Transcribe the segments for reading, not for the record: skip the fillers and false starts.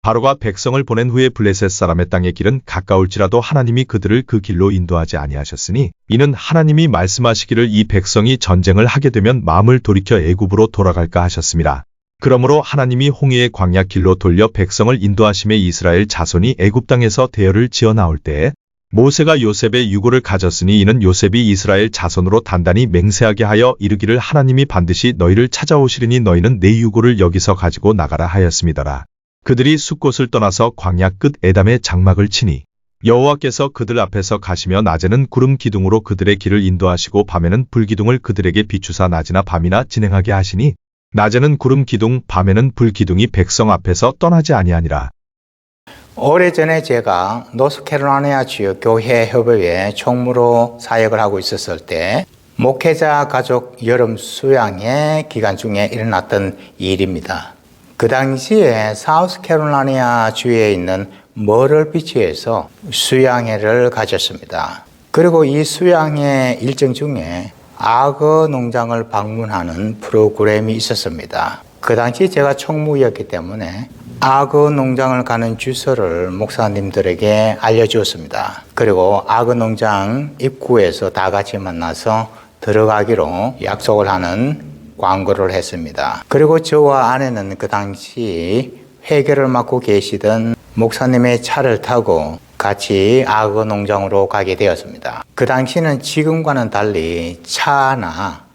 바로가 백성을 보낸 후에 블레셋 사람의 땅의 길은 가까울지라도 하나님이 그들을 그 길로 인도하지 아니하셨으니 이는 하나님이 말씀하시기를 이 백성이 전쟁을 하게 되면 마음을 돌이켜 애굽으로 돌아갈까 하셨습니다. 그러므로 하나님이 홍해의 광야 길로 돌려 백성을 인도하심에 이스라엘 자손이 애굽 땅에서 대열을 지어 나올 때에 모세가 요셉의 유고를 가졌으니 이는 요셉이 이스라엘 자손으로 단단히 맹세하게 하여 이르기를 하나님이 반드시 너희를 찾아오시리니 너희는 내 유고를 여기서 가지고 나가라 하였음이더라. 그들이 숫곳을 떠나서 광야 끝 에담에 장막을 치니 여호와께서 그들 앞에서 가시며 낮에는 구름 기둥으로 그들의 길을 인도하시고 밤에는 불 기둥을 그들에게 비추사 낮이나 밤이나 진행하게 하시니 낮에는 구름 기둥 밤에는 불 기둥이 백성 앞에서 떠나지 아니하니라. 오래전에 제가 노스캐롤라이나 지역 교회 협의회 총무로 사역을 하고 있었을 때 목회자 가족 여름 수양회 기간 중에 일어났던 일입니다. 그 당시에 사우스캐롤라이나 주에 있는 머럴 비치에서 수양회를 가졌습니다. 그리고 이 수양회 일정 중에 악어 농장을 방문하는 프로그램이 있었습니다. 그 당시 제가 총무였기 때문에 악어 농장을 가는 주소를 목사님들에게 알려주었습니다. 그리고 악어 농장 입구에서 다 같이 만나서 들어가기로 약속을 하는 광고를 했습니다. 그리고 저와 아내는 그 당시 회계를 맡고 계시던 목사님의 차를 타고 같이 악어 농장으로 가게 되었습니다. 그 당시는 지금과는 달리 차나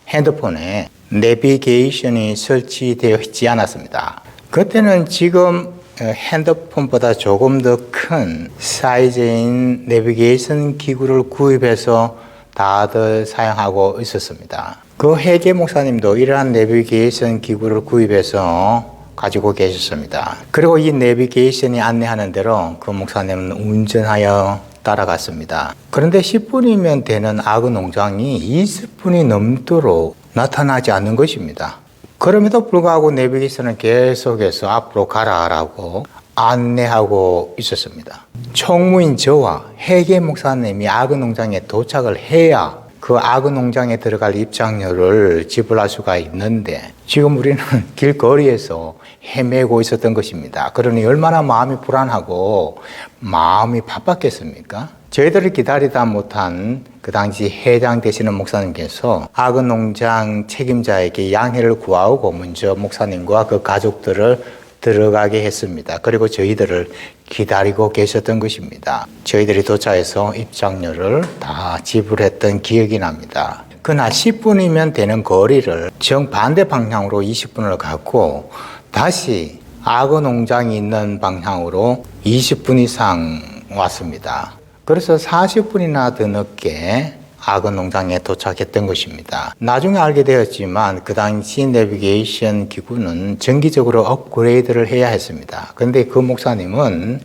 핸드폰에 내비게이션이 설치되어 있지 않았습니다. 그때는 지금 핸드폰보다 조금 더 큰 사이즈인 내비게이션 기구를 구입해서 다들 사용하고 있었습니다. 그 회계 목사님도 이러한 내비게이션 기구를 구입해서 가지고 계셨습니다. 그리고 이 내비게이션이 안내하는 대로 그 목사님은 운전하여 따라갔습니다. 그런데 10분이면 되는 악어 농장이 20분이 넘도록 나타나지 않는 것입니다. 그럼에도 불구하고 내비게이션은 계속해서 앞으로 가라라고 안내하고 있었습니다. 총무인 저와 회계 목사님이 악어 농장에 도착을 해야 그 악어 농장에 들어갈 입장료를 지불할 수가 있는데 지금 우리는 길거리에서 헤매고 있었던 것입니다. 그러니 얼마나 마음이 불안하고 마음이 바빴겠습니까? 저희들을 기다리다 못한 그 당시 회장 되시는 목사님께서 악어 농장 책임자에게 양해를 구하고 먼저 목사님과 그 가족들을 들어가게 했습니다. 그리고 저희들을 기다리고 계셨던 것입니다. 저희들이 도착해서 입장료를 다 지불했던 기억이 납니다. 그날 10분이면 되는 거리를 정반대 방향으로 20분을 갔고 다시 악어 농장이 있는 방향으로 20분 이상 왔습니다. 그래서 40분이나 더 늦게 악어 농장에 도착했던 것입니다. 나중에 알게 되었지만 그 당시 내비게이션 기구는 정기적으로 업그레이드를 해야 했습니다. 그런데 그 목사님은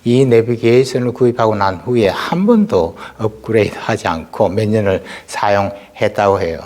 이 내비게이션을 구입하고 난 후에 한 번도 업그레이드 하지 않고 몇 년을 사용했다고 해요.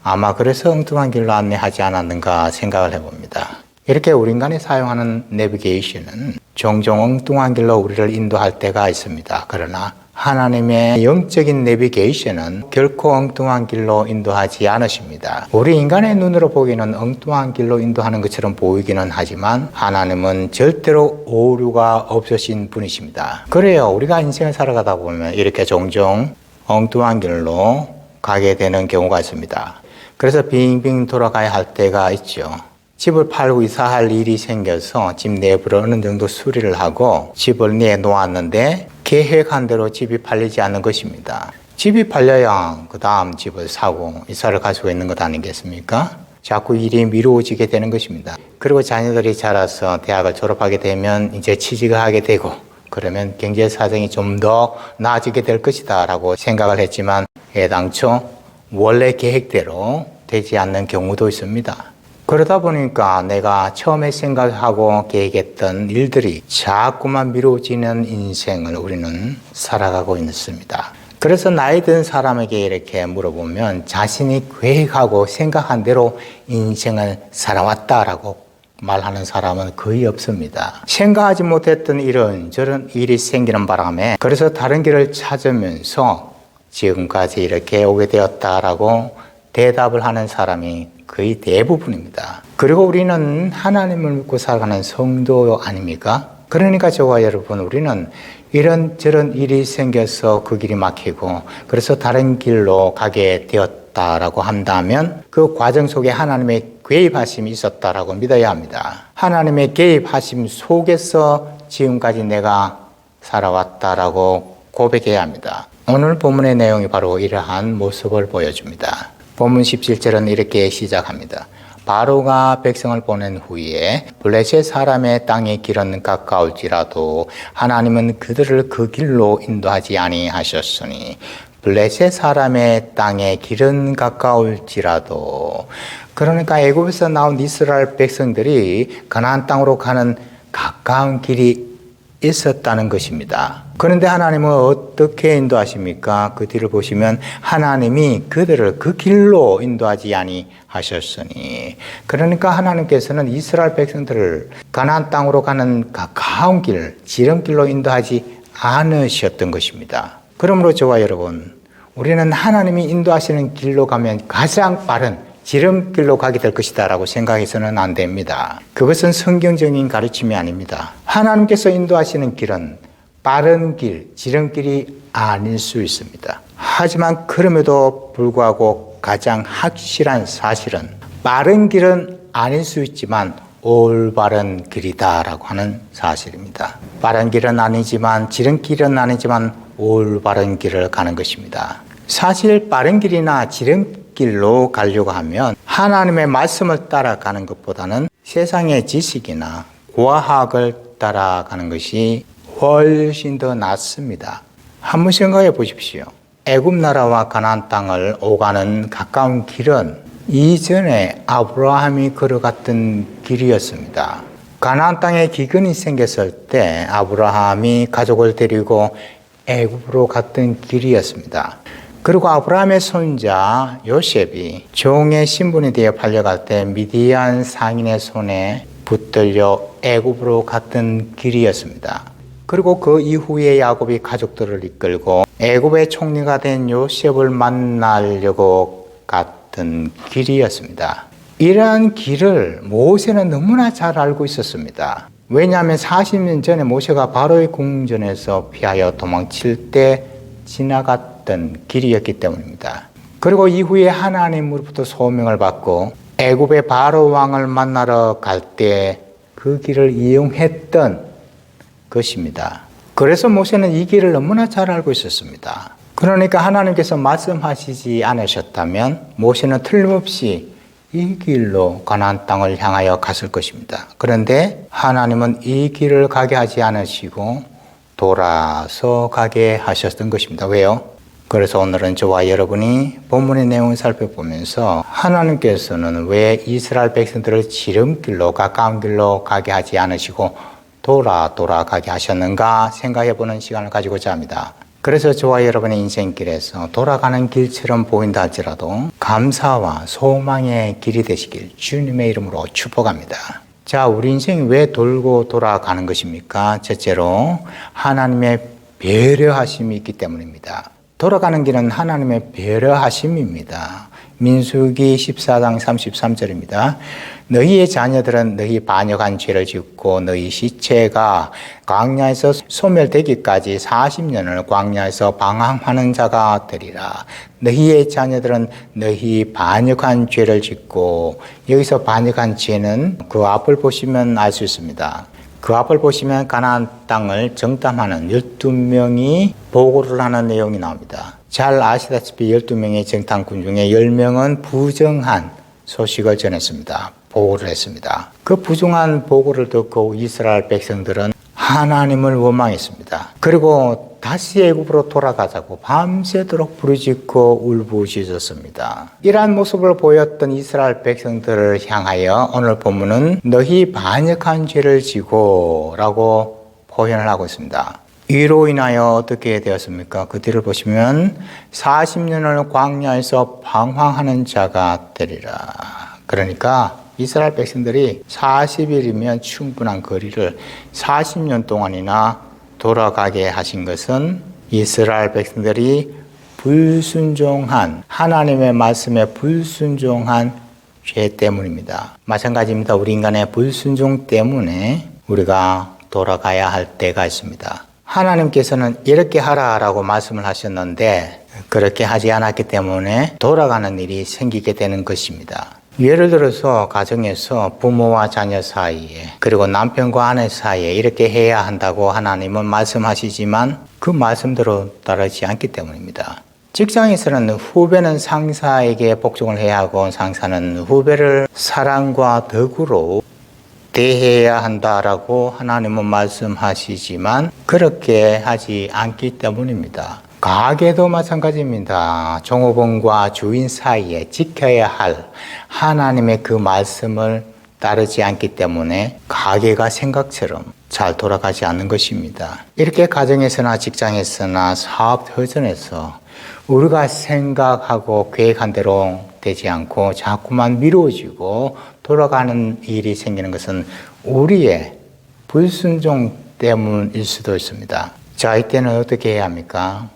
아마 그래서 엉뚱한 길로 안내하지 않았는가 생각을 해봅니다. 이렇게 우리 인간이 사용하는 내비게이션은 종종 엉뚱한 길로 우리를 인도할 때가 있습니다. 그러나 하나님의 영적인 내비게이션은 결코 엉뚱한 길로 인도하지 않으십니다. 우리 인간의 눈으로 보기에는 엉뚱한 길로 인도하는 것처럼 보이기는 하지만 하나님은 절대로 오류가 없으신 분이십니다. 그래요. 우리가 인생을 살아가다 보면 이렇게 종종 엉뚱한 길로 가게 되는 경우가 있습니다. 그래서 빙빙 돌아가야 할 때가 있죠. 집을 팔고 이사할 일이 생겨서 집 내부를 어느 정도 수리를 하고 집을 내놓았는데 계획한 대로 집이 팔리지 않는 것입니다. 집이 팔려야 그 다음 집을 사고 이사를 갈 수가 있는 것 아니겠습니까? 자꾸 일이 미루어지게 되는 것입니다. 그리고 자녀들이 자라서 대학을 졸업하게 되면 이제 취직을 하게 되고 그러면 경제 사정이 좀 더 나아지게 될 것이다 라고 생각을 했지만 애당초 원래 계획대로 되지 않는 경우도 있습니다. 그러다 보니까 내가 처음에 생각하고 계획했던 일들이 자꾸만 미뤄지는 인생을 우리는 살아가고 있습니다. 그래서 나이 든 사람에게 이렇게 물어보면 자신이 계획하고 생각한 대로 인생을 살아왔다라고 말하는 사람은 거의 없습니다. 생각하지 못했던 이런저런 일이 생기는 바람에 그래서 다른 길을 찾으면서 지금까지 이렇게 오게 되었다라고 대답을 하는 사람이 거의 대부분입니다. 그리고 우리는 하나님을 믿고 살아가는 성도 아닙니까? 그러니까 저와 여러분, 우리는 이런저런 일이 생겨서 그 길이 막히고 그래서 다른 길로 가게 되었다라고 한다면 그 과정 속에 하나님의 개입하심이 있었다라고 믿어야 합니다. 하나님의 개입하심 속에서 지금까지 내가 살아왔다라고 고백해야 합니다. 오늘 본문의 내용이 바로 이러한 모습을 보여줍니다. 본문 17절은 이렇게 시작합니다. 바로가 백성을 보낸 후에 블레셋 사람의 땅의 길은 가까울지라도 하나님은 그들을 그 길로 인도하지 아니하셨으니 블레셋 사람의 땅의 길은 가까울지라도, 그러니까 애굽에서 나온 이스라엘 백성들이 가나안 땅으로 가는 가까운 길이 있었다는 것입니다. 그런데 하나님은 어떻게 인도하십니까? 그 뒤를 보시면 하나님이 그들을 그 길로 인도하지 아니하셨으니, 그러니까 하나님께서는 이스라엘 백성들을 가나안 땅으로 가는 가까운 길, 지름길로 인도하지 않으셨던 것입니다. 그러므로 저와 여러분, 우리는 하나님이 인도하시는 길로 가면 가장 빠른 지름길로 가게 될 것이다 라고 생각해서는 안 됩니다. 그것은 성경적인 가르침이 아닙니다. 하나님께서 인도하시는 길은 빠른 길, 지름길이 아닐 수 있습니다. 하지만 그럼에도 불구하고 가장 확실한 사실은 빠른 길은 아닐 수 있지만 올바른 길이다라고 하는 사실입니다. 빠른 길은 아니지만 지름길은 아니지만 올바른 길을 가는 것입니다. 사실 빠른 길이나 지름길로 가려고 하면 하나님의 말씀을 따라가는 것보다는 세상의 지식이나 과학을 따라가는 것이 훨씬 더 낫습니다. 한번 생각해 보십시오. 애굽 나라와 가나안 땅을 오가는 가까운 길은 이전에 아브라함이 걸어갔던 길이었습니다. 가나안 땅에 기근이 생겼을 때 아브라함이 가족을 데리고 애굽으로 갔던 길이었습니다. 그리고 아브라함의 손자 요셉이 종의 신분에 대해 팔려갈 때 미디안 상인의 손에 붙들려 애굽으로 갔던 길이었습니다. 그리고 그 이후에 야곱이 가족들을 이끌고 애굽의 총리가 된 요셉을 만나려고 갔던 길이었습니다. 이러한 길을 모세는 너무나 잘 알고 있었습니다. 왜냐하면 40년 전에 모세가 바로의 궁전에서 피하여 도망칠 때 지나갔던 길이었기 때문입니다. 그리고 이후에 하나님으로부터 소명을 받고 애굽의 바로 왕을 만나러 갈 때 그 길을 이용했던 것입니다. 그래서 모세는 이 길을 너무나 잘 알고 있었습니다. 그러니까 하나님께서 말씀하시지 않으셨다면 모세는 틀림없이 이 길로 가나안 땅을 향하여 갔을 것입니다. 그런데 하나님은 이 길을 가게 하지 않으시고 돌아서 가게 하셨던 것입니다. 왜요? 그래서 오늘은 저와 여러분이 본문의 내용을 살펴보면서 하나님께서는 왜 이스라엘 백성들을 지름길로 가까운 길로 가게 하지 않으시고 돌아가게 하셨는가 생각해보는 시간을 가지고자 합니다. 그래서 저와 여러분의 인생길에서 돌아가는 길처럼 보인다 할지라도 감사와 소망의 길이 되시길 주님의 이름으로 축복합니다. 자, 우리 인생이 왜 돌고 돌아가는 것입니까? 첫째로 하나님의 배려하심이 있기 때문입니다. 돌아가는 길은 하나님의 배려하심입니다. 민수기 14장 33절입니다. 너희의 자녀들은 너희 반역한 죄를 짓고 너희 시체가 광야에서 소멸되기까지 40년을 광야에서 방황하는 자가 되리라. 너희의 자녀들은 너희 반역한 죄를 짓고, 여기서 반역한 죄는 그 앞을 보시면 알 수 있습니다. 그 앞을 보시면 가나안 땅을 정탐하는 12명이 보고를 하는 내용이 나옵니다. 잘 아시다시피 12명의 정탐꾼 중에 10명은 부정한 소식을 전했습니다. 보고를 했습니다. 그 부정한 보고를 듣고 이스라엘 백성들은 하나님을 원망했습니다. 그리고 다시 애굽으로 돌아가자고 밤새도록 부르짖고 울부짖었습니다. 이러한 모습을 보였던 이스라엘 백성들을 향하여 오늘 본문은 너희 반역한 죄를 지고 라고 표현을 하고 있습니다. 이로 인하여 어떻게 되었습니까? 그 뒤를 보시면 40년을 광야에서 방황하는 자가 되리라. 그러니까 이스라엘 백성들이 40일이면 충분한 거리를 40년 동안이나 돌아가게 하신 것은 이스라엘 백성들이 불순종한 하나님의 말씀에 불순종한 죄 때문입니다. 마찬가지입니다. 우리 인간의 불순종 때문에 우리가 돌아가야 할 때가 있습니다. 하나님께서는 이렇게 하라라고 말씀을 하셨는데 그렇게 하지 않았기 때문에 돌아가는 일이 생기게 되는 것입니다. 예를 들어서 가정에서 부모와 자녀 사이에 그리고 남편과 아내 사이에 이렇게 해야 한다고 하나님은 말씀하시지만 그 말씀대로 따르지 않기 때문입니다. 직장에서는 후배는 상사에게 복종을 해야 하고 상사는 후배를 사랑과 덕으로 대해야 한다라고 하나님은 말씀하시지만 그렇게 하지 않기 때문입니다. 가게도 마찬가지입니다. 종업원과 주인 사이에 지켜야 할 하나님의 그 말씀을 따르지 않기 때문에 가게가 생각처럼 잘 돌아가지 않는 것입니다. 이렇게 가정에서나 직장에서나 사업 터전에서 우리가 생각하고 계획한 대로 되지 않고 자꾸만 미뤄지고 돌아가는 일이 생기는 것은 우리의 불순종 때문일 수도 있습니다. 자, 이때는 어떻게 해야 합니까?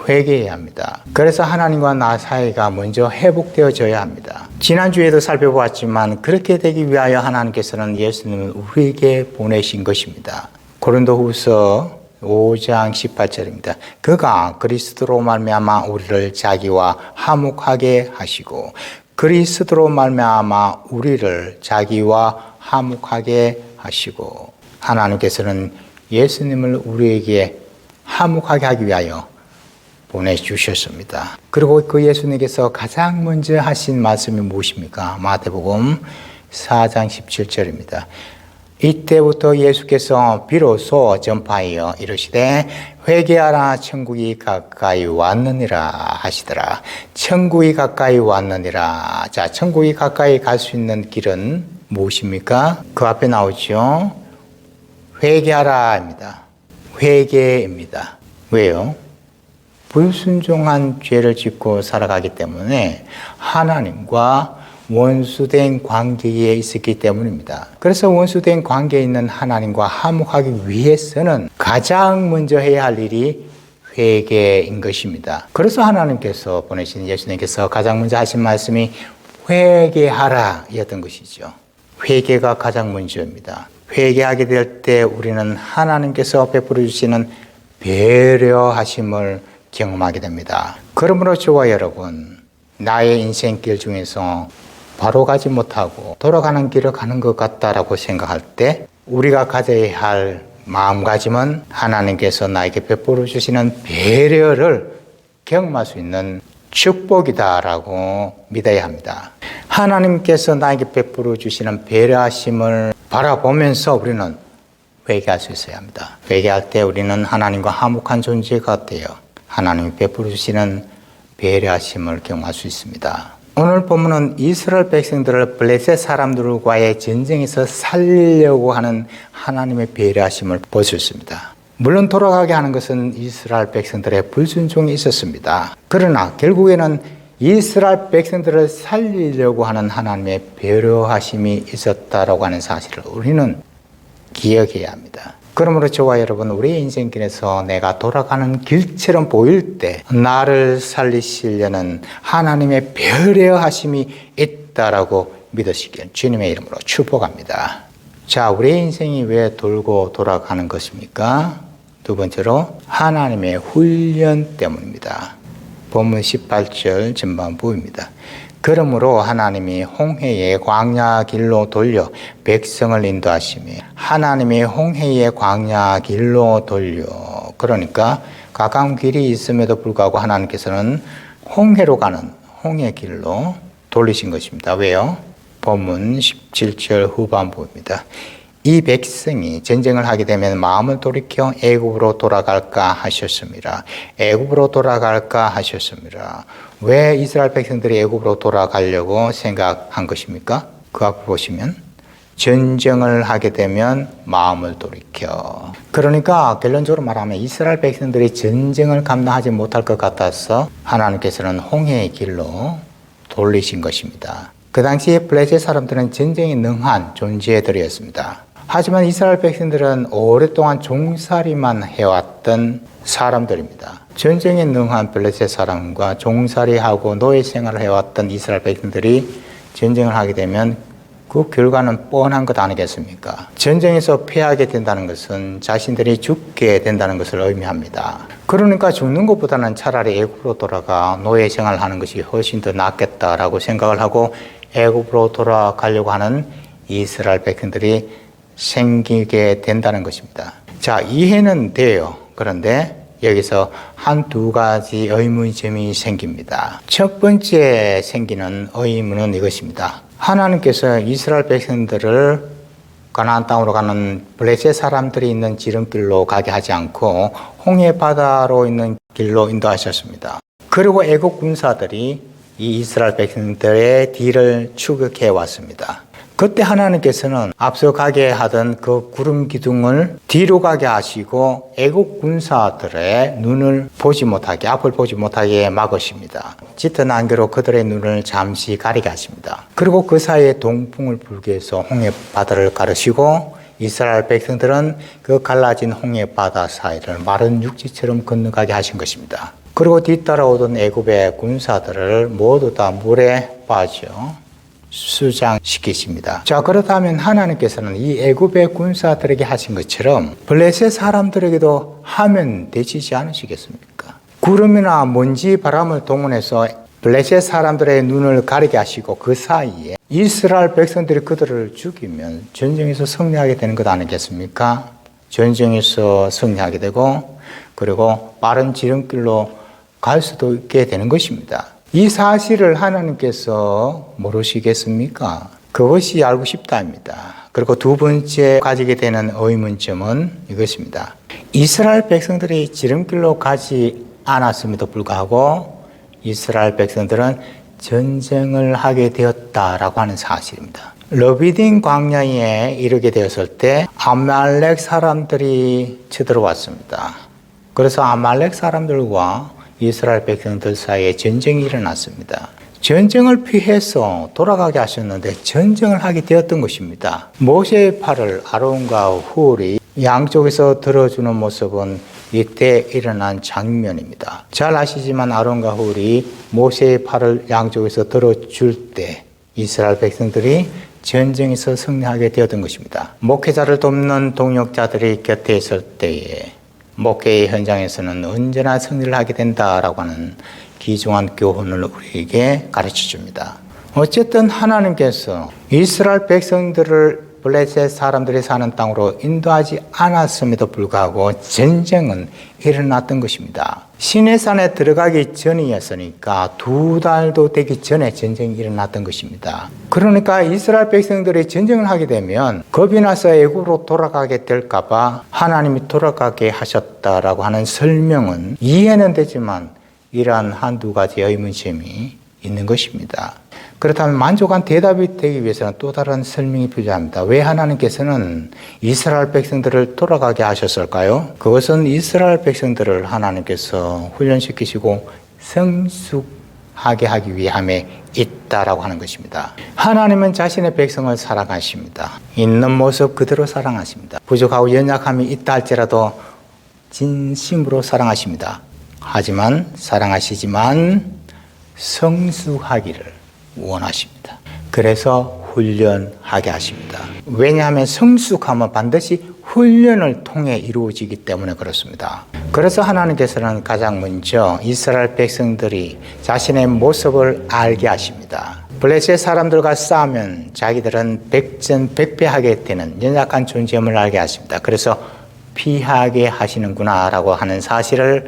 회개해야 합니다. 그래서 하나님과 나 사이가 먼저 회복되어져야 합니다. 지난주에도 살펴보았지만 그렇게 되기 위하여 하나님께서는 예수님을 우리에게 보내신 것입니다. 고린도후서 5장 18절입니다. 그가 그리스도로 말미암아 우리를 자기와 화목하게 하시고 그리스도로 말미암아 우리를 자기와 화목하게 하시고 하나님께서는 예수님을 우리에게 화목하게 하기 위하여 보내주셨습니다. 그리고 그 예수님께서 가장 먼저 하신 말씀이 무엇입니까? 마태복음 4장 17절입니다. 이때부터 예수께서 비로소 전파하여 이르시되 회개하라 천국이 가까이 왔느니라 하시더라. 천국이 가까이 왔느니라. 자, 천국이 가까이 갈 수 있는 길은 무엇입니까? 그 앞에 나오죠. 회개하라입니다. 회개입니다. 왜요? 불순종한 죄를 짓고 살아가기 때문에 하나님과 원수된 관계에 있었기 때문입니다. 그래서 원수된 관계에 있는 하나님과 화목하기 위해서는 가장 먼저 해야 할 일이 회개인 것입니다. 그래서 하나님께서 보내신 예수님께서 가장 먼저 하신 말씀이 회개하라 였던 것이죠. 회개가 가장 먼저입니다. 회개하게 될 때 우리는 하나님께서 베풀어 주시는 배려하심을 경험하게 됩니다. 그러므로 저와 여러분, 나의 인생길 중에서 바로 가지 못하고 돌아가는 길을 가는 것 같다라고 생각할 때 우리가 가져야 할 마음가짐은 하나님께서 나에게 베풀어 주시는 배려를 경험할 수 있는 축복이다라고 믿어야 합니다. 하나님께서 나에게 베풀어 주시는 배려하심을 바라보면서 우리는 회개할 수 있어야 합니다. 회개할 때 우리는 하나님과 화목한 존재가 되어 하나님이 베풀어 주시는 배려하심을 경험할 수 있습니다. 오늘 본문은 이스라엘 백성들을 블레셋 사람들과의 전쟁에서 살리려고 하는 하나님의 배려하심을 보여줬습니다. 물론 돌아가게 하는 것은 이스라엘 백성들의 불순종이 있었습니다. 그러나 결국에는 이스라엘 백성들을 살리려고 하는 하나님의 배려하심이 있었다라고 하는 사실을 우리는 기억해야 합니다. 그러므로 저와 여러분, 우리의 인생길에서 내가 돌아가는 길처럼 보일 때 나를 살리시려는 하나님의 배려하심이 있다라고 믿으시길 주님의 이름으로 축복합니다. 자, 우리의 인생이 왜 돌고 돌아가는 것입니까? 두 번째로 하나님의 훈련 때문입니다. 본문 18절 전반부입니다. 그러므로 하나님이 홍해의 광야 길로 돌려 백성을 인도하시며 하나님이 홍해의 광야 길로 돌려 그러니까 가까운 길이 있음에도 불구하고 하나님께서는 홍해로 가는 홍해 길로 돌리신 것입니다. 왜요? 본문 17절 후반부입니다. 이 백성이 전쟁을 하게 되면 마음을 돌이켜 애굽으로 돌아갈까 하셨습니다. 애굽으로 돌아갈까 하셨습니다. 왜 이스라엘 백성들이 애굽으로 돌아가려고 생각한 것입니까? 그 앞을 보시면 전쟁을 하게 되면 마음을 돌이켜. 그러니까 결론적으로 말하면 이스라엘 백성들이 전쟁을 감당하지 못할 것 같아서 하나님께서는 홍해의 길로 돌리신 것입니다. 그 당시에 블레셋 사람들은 전쟁에 능한 존재들이었습니다. 하지만 이스라엘 백성들은 오랫동안 종살이만 해왔던 사람들입니다. 전쟁에 능한 블레셋 사람과 종살이하고 노예 생활을 해왔던 이스라엘 백성들이 전쟁을 하게 되면 그 결과는 뻔한 것 아니겠습니까? 전쟁에서 패하게 된다는 것은 자신들이 죽게 된다는 것을 의미합니다. 그러니까 죽는 것보다는 차라리 애굽으로 돌아가 노예 생활을 하는 것이 훨씬 더 낫겠다라고 생각을 하고 애굽으로 돌아가려고 하는 이스라엘 백성들이 생기게 된다는 것입니다. 자, 이해는 돼요. 그런데 여기서 한두 가지 의문점이 생깁니다. 첫 번째 생기는 의문은 이것입니다. 하나님께서 이스라엘 백성들을 가나안 땅으로 가는 블레셋 사람들이 있는 지름길로 가게 하지 않고 홍해 바다로 있는 길로 인도하셨습니다. 그리고 애국 군사들이 이 이스라엘 백성들의 뒤를 추격해 왔습니다. 그때 하나님께서는 앞서 가게 하던 그 구름 기둥을 뒤로 가게 하시고 애국 군사들의 눈을 보지 못하게, 앞을 보지 못하게 막으십니다. 짙은 안개로 그들의 눈을 잠시 가리게 하십니다. 그리고 그 사이에 동풍을 불게 해서 홍해 바다를 가르시고 이스라엘 백성들은 그 갈라진 홍해 바다 사이를 마른 육지처럼 건너가게 하신 것입니다. 그리고 뒤따라오던 애굽의 군사들을 모두 다 물에 빠져 수장시키십니다. 자, 그렇다면 하나님께서는 이 애굽의 군사들에게 하신 것처럼 블레셋 사람들에게도 하면 되시지 않으시겠습니까? 구름이나 먼지, 바람을 동원해서 블레셋 사람들의 눈을 가리게 하시고 그 사이에 이스라엘 백성들이 그들을 죽이면 전쟁에서 승리하게 되는 것 아니겠습니까? 전쟁에서 승리하게 되고 그리고 빠른 지름길로 갈 수도 있게 되는 것입니다. 이 사실을 하나님께서 모르시겠습니까? 그것이 알고 싶다입니다. 그리고 두 번째 가지게 되는 의문점은 이것입니다. 이스라엘 백성들이 지름길로 가지 않았음에도 불구하고 이스라엘 백성들은 전쟁을 하게 되었다라고 하는 사실입니다. 러비딘 광야에 이르게 되었을 때 아말렉 사람들이 쳐들어왔습니다. 그래서 아말렉 사람들과 이스라엘 백성들 사이에 전쟁이 일어났습니다. 전쟁을 피해서 돌아가게 하셨는데 전쟁을 하게 되었던 것입니다. 모세의 팔을 아론과 훌이 양쪽에서 들어주는 모습은 이때 일어난 장면입니다. 잘 아시지만 아론과 훌이 모세의 팔을 양쪽에서 들어줄 때 이스라엘 백성들이 전쟁에서 승리하게 되었던 것입니다. 목회자를 돕는 동역자들이 곁에 있을 때에 목회의 현장에서는 언제나 승리를 하게 된다라고 하는 귀중한 교훈을 우리에게 가르쳐 줍니다. 어쨌든 하나님께서 이스라엘 백성들을 블레셋 사람들이 사는 땅으로 인도하지 않았음에도 불구하고 전쟁은 일어났던 것입니다. 시내산에 들어가기 전이었으니까 2달도 되기 전에 전쟁이 일어났던 것입니다. 그러니까 이스라엘 백성들이 전쟁을 하게 되면 겁이 나서 애굽으로 돌아가게 될까 봐 하나님이 돌아가게 하셨다라고 하는 설명은 이해는 되지만 이러한 한두 가지 의문점이 있는 것입니다. 그렇다면 만족한 대답이 되기 위해서는 또 다른 설명이 필요합니다. 왜 하나님께서는 이스라엘 백성들을 돌아가게 하셨을까요? 그것은 이스라엘 백성들을 하나님께서 훈련시키시고 성숙하게 하기 위함에 있다라고 하는 것입니다. 하나님은 자신의 백성을 사랑하십니다. 있는 모습 그대로 사랑하십니다. 부족하고 연약함이 있다 할지라도 진심으로 사랑하십니다. 하지만 사랑하시지만 성숙하기를 원하십니다. 그래서 훈련하게 하십니다. 왜냐하면 성숙함은 반드시 훈련을 통해 이루어지기 때문에 그렇습니다. 그래서 하나님께서는 가장 먼저 이스라엘 백성들이 자신의 모습을 알게 하십니다. 블레셋 사람들과 싸우면 자기들은 백전백패하게 되는 연약한 존재임을 알게 하십니다. 그래서 피하게 하시는구나 라고 하는 사실을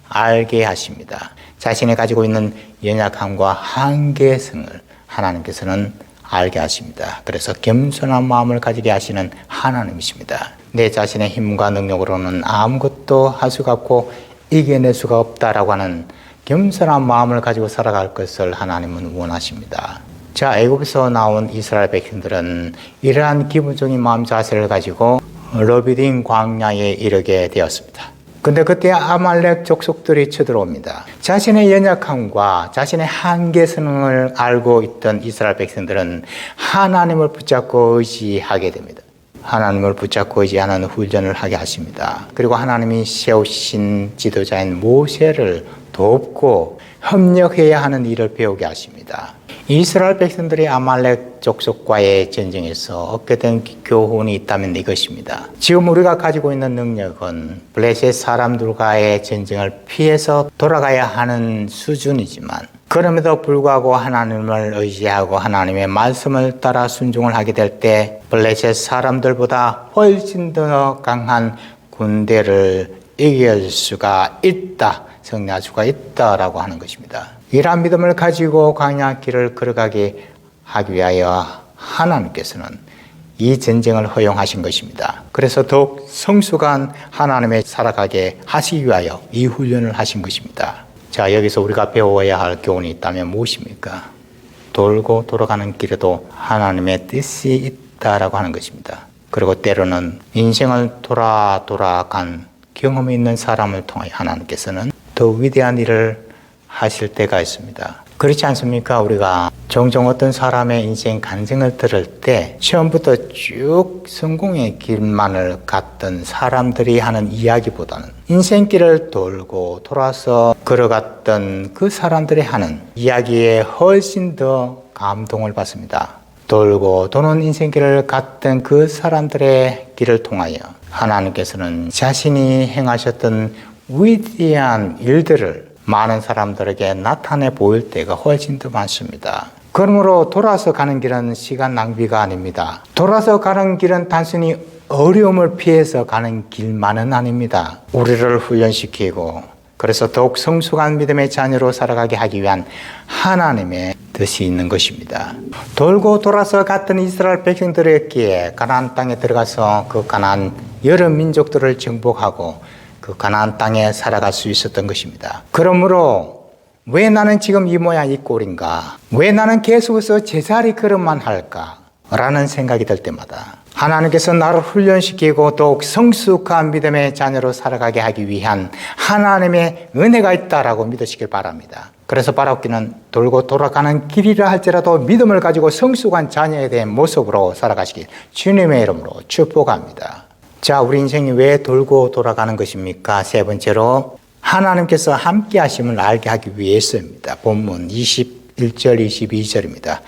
알게 하십니다. 자신이 가지고 있는 연약함과 한계성을 하나님께서는 알게 하십니다. 그래서 겸손한 마음을 가지게 하시는 하나님이십니다. 내 자신의 힘과 능력으로는 아무것도 할 수가 없고 이겨낼 수가 없다라고 하는 겸손한 마음을 가지고 살아갈 것을 하나님은 원하십니다. 자, 애굽에서 나온 이스라엘 백성들은 이러한 기본적인 마음 자세를 가지고 러비딘 광야에 이르게 되었습니다. 근데 그때 아말렉 족속들이 쳐들어옵니다. 자신의 연약함과 자신의 한계성을 알고 있던 이스라엘 백성들은 하나님을 붙잡고 의지하게 됩니다. 하나님을 붙잡고 의지하는 훈련을 하게 하십니다. 그리고 하나님이 세우신 지도자인 모세를 돕고 협력해야 하는 일을 배우게 하십니다. 이스라엘 백성들이 아말렉 족속과의 전쟁에서 얻게 된 교훈이 있다면 이것입니다. 지금 우리가 가지고 있는 능력은 블레셋 사람들과의 전쟁을 피해서 돌아가야 하는 수준이지만 그럼에도 불구하고 하나님을 의지하고 하나님의 말씀을 따라 순종을 하게 될 때 블레셋 사람들보다 훨씬 더 강한 군대를 이길 수가 있다, 승리할 수가 있다라고 하는 것입니다. 이러한 믿음을 가지고 광야 길을 걸어가게 하기 위하여 하나님께서는 이 전쟁을 허용하신 것입니다. 그래서 더욱 성숙한 하나님의 살아가게 하시기 위하여 이 훈련을 하신 것입니다. 자, 여기서 우리가 배워야 할 교훈이 있다면 무엇입니까? 돌고 돌아가는 길에도 하나님의 뜻이 있다라고 하는 것입니다. 그리고 때로는 인생을 돌아간 경험이 있는 사람을 통하여 하나님께서는 더 위대한 일을 하실 때가 있습니다. 그렇지 않습니까? 우리가 종종 어떤 사람의 인생 간증을 들을 때 처음부터 쭉 성공의 길만을 갔던 사람들이 하는 이야기보다는 인생길을 돌고 돌아서 걸어갔던 그 사람들이 하는 이야기에 훨씬 더 감동을 받습니다. 돌고 도는 인생길을 갔던 그 사람들의 길을 통하여 하나님께서는 자신이 행하셨던 위대한 일들을 많은 사람들에게 나타내 보일 때가 훨씬 더 많습니다. 그러므로 돌아서 가는 길은 시간 낭비가 아닙니다. 돌아서 가는 길은 단순히 어려움을 피해서 가는 길만은 아닙니다. 우리를 훈련시키고 그래서 더욱 성숙한 믿음의 자녀로 살아가게 하기 위한 하나님의 뜻이 있는 것입니다. 돌고 돌아서 갔던 이스라엘 백성들에게 가나안 땅에 들어가서 그 가나안 여러 민족들을 정복하고 그 가나안 땅에 살아갈 수 있었던 것입니다. 그러므로 왜 나는 지금 이 모양 이 꼴인가? 왜 나는 계속해서 제자리 걸음만 할까? 라는 생각이 들 때마다 하나님께서 나를 훈련시키고 더욱 성숙한 믿음의 자녀로 살아가게 하기 위한 하나님의 은혜가 있다라고 믿으시길 바랍니다. 그래서 바라옵기는 돌고 돌아가는 길이라 할지라도 믿음을 가지고 성숙한 자녀에 대한 모습으로 살아가시길 주님의 이름으로 축복합니다. 자, 우리 인생이 왜 돌고 돌아가는 것입니까? 세 번째로 하나님께서 함께 하심을 알게 하기 위해서입니다. 본문 21절 22절입니다.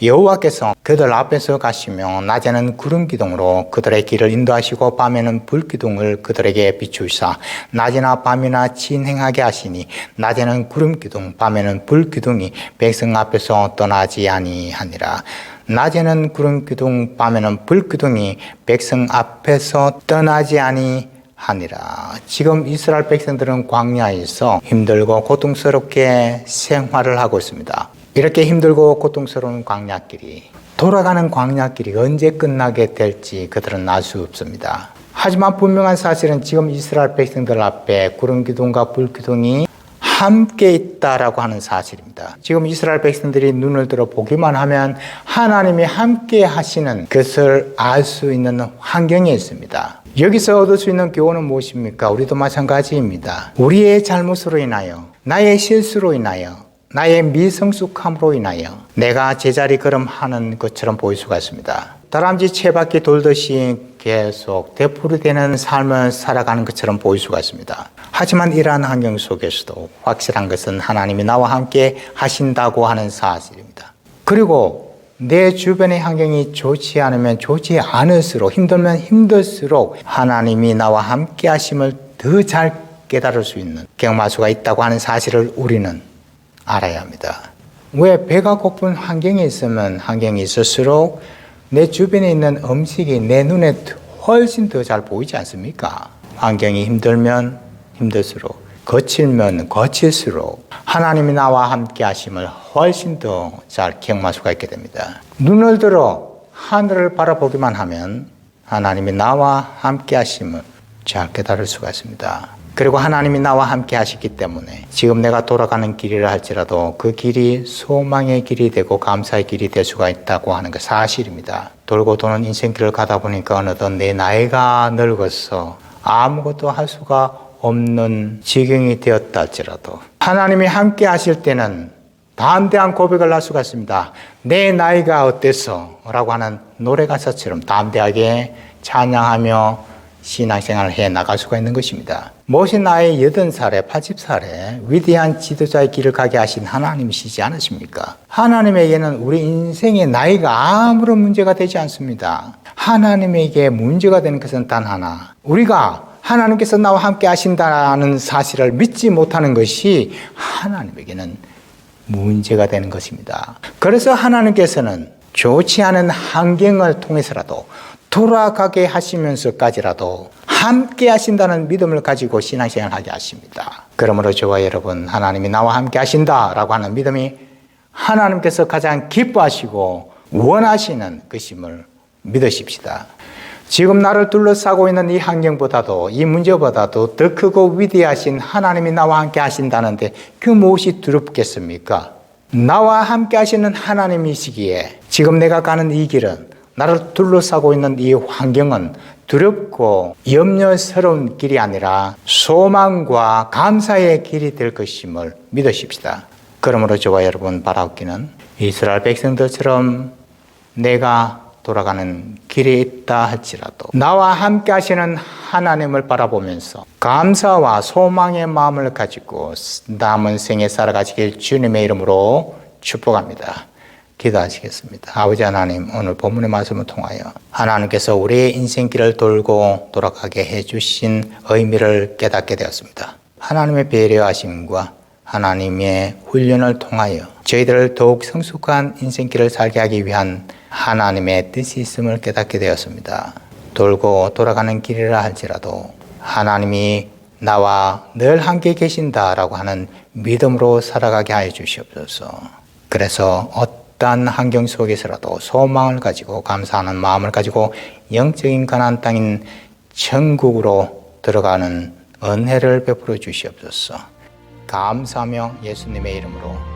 여호와께서 그들 앞에서 가시며 낮에는 구름 기둥으로 그들의 길을 인도하시고 밤에는 불 기둥을 그들에게 비추사 낮이나 밤이나 진행하게 하시니 낮에는 구름 기둥 밤에는 불 기둥이 백성 앞에서 떠나지 아니하니라. 낮에는 구름 기둥 밤에는 불 기둥이 백성 앞에서 떠나지 아니하니라. 지금 이스라엘 백성들은 광야에서 힘들고 고통스럽게 생활을 하고 있습니다. 이렇게 힘들고 고통스러운 광야길이 돌아가는 광야길이 언제 끝나게 될지 그들은 알 수 없습니다. 하지만 분명한 사실은 지금 이스라엘 백성들 앞에 구름 기둥과 불 기둥이 함께 있다라고 하는 사실입니다. 지금 이스라엘 백성들이 눈을 들어 보기만 하면 하나님이 함께 하시는 것을 알 수 있는 환경에 있습니다. 여기서 얻을 수 있는 교훈은 무엇입니까? 우리도 마찬가지입니다. 우리의 잘못으로 인하여, 나의 실수로 인하여, 나의 미성숙함으로 인하여 내가 제자리 걸음하는 것처럼 보일 수가 있습니다. 다람쥐 채바퀴 돌듯이 계속 되풀이되는 삶을 살아가는 것처럼 보일 수가 있습니다. 하지만 이러한 환경 속에서도 확실한 것은 하나님이 나와 함께 하신다고 하는 사실입니다. 그리고 내 주변의 환경이 좋지 않으면 좋지 않을수록 힘들면 힘들수록 하나님이 나와 함께 하심을 더 잘 깨달을 수 있는 경험할 수가 있다고 하는 사실을 우리는 알아야 합니다. 왜 배가 고픈 환경에 있으면 환경이 있을수록 내 주변에 있는 음식이 내 눈에 훨씬 더 잘 보이지 않습니까? 환경이 힘들면 힘들수록 거칠면 거칠수록 하나님이 나와 함께 하심을 훨씬 더 잘 경험할 수가 있게 됩니다. 눈을 들어 하늘을 바라보기만 하면 하나님이 나와 함께 하심을 잘 깨달을 수가 있습니다. 그리고 하나님이 나와 함께 하시기 때문에 지금 내가 돌아가는 길이라 할지라도 그 길이 소망의 길이 되고 감사의 길이 될 수가 있다고 하는 게 사실입니다. 돌고 도는 인생길을 가다 보니까 어느덧 내 나이가 늙어서 아무것도 할 수가 없는 지경이 되었다 할지라도 하나님이 함께 하실 때는 담대한 고백을 할 수가 있습니다. 내 나이가 어때서? 라고 하는 노래 가사처럼 담대하게 찬양하며 신앙생활을 해 나갈 수가 있는 것입니다. 모세 나이 80살에 80살에 위대한 지도자의 길을 가게 하신 하나님이시지 않으십니까? 하나님에게는 우리 인생의 나이가 아무런 문제가 되지 않습니다. 하나님에게 문제가 되는 것은 단 하나, 우리가 하나님께서 나와 함께 하신다는 사실을 믿지 못하는 것이 하나님에게는 문제가 되는 것입니다. 그래서 하나님께서는 좋지 않은 환경을 통해서라도 돌아가게 하시면서까지라도 함께 하신다는 믿음을 가지고 신앙생활을 하게 하십니다. 그러므로 저와 여러분, 하나님이 나와 함께 하신다라고 하는 믿음이 하나님께서 가장 기뻐하시고 원하시는 것임을 믿으십시다. 지금 나를 둘러싸고 있는 이 환경보다도, 이 문제보다도 더 크고 위대하신 하나님이 나와 함께 하신다는데 그 무엇이 두렵겠습니까? 나와 함께 하시는 하나님이시기에 지금 내가 가는 이 길은, 나를 둘러싸고 있는 이 환경은 두렵고 염려스러운 길이 아니라 소망과 감사의 길이 될 것임을 믿으십시다. 그러므로 저와 여러분 바라옵기는 이스라엘 백성들처럼 내가 돌아가는 길에 있다 할지라도 나와 함께 하시는 하나님을 바라보면서 감사와 소망의 마음을 가지고 남은 생에 살아가시길 주님의 이름으로 축복합니다. 기도하시겠습니다. 아버지 하나님, 오늘 본문의 말씀을 통하여 하나님께서 우리의 인생길을 돌고 돌아가게 해주신 의미를 깨닫게 되었습니다. 하나님의 배려하심과 하나님의 훈련을 통하여 저희들을 더욱 성숙한 인생길을 살게 하기 위한 하나님의 뜻이 있음을 깨닫게 되었습니다. 돌고 돌아가는 길이라 할지라도 하나님이 나와 늘 함께 계신다라고 하는 믿음으로 살아가게 하여 주시옵소서. 그래서 어떠한 환경 속에서라도 소망을 가지고 감사하는 마음을 가지고 영적인 가나안 땅인 천국으로 들어가는 은혜를 베풀어 주시옵소서. 감사하며 예수님의 이름으로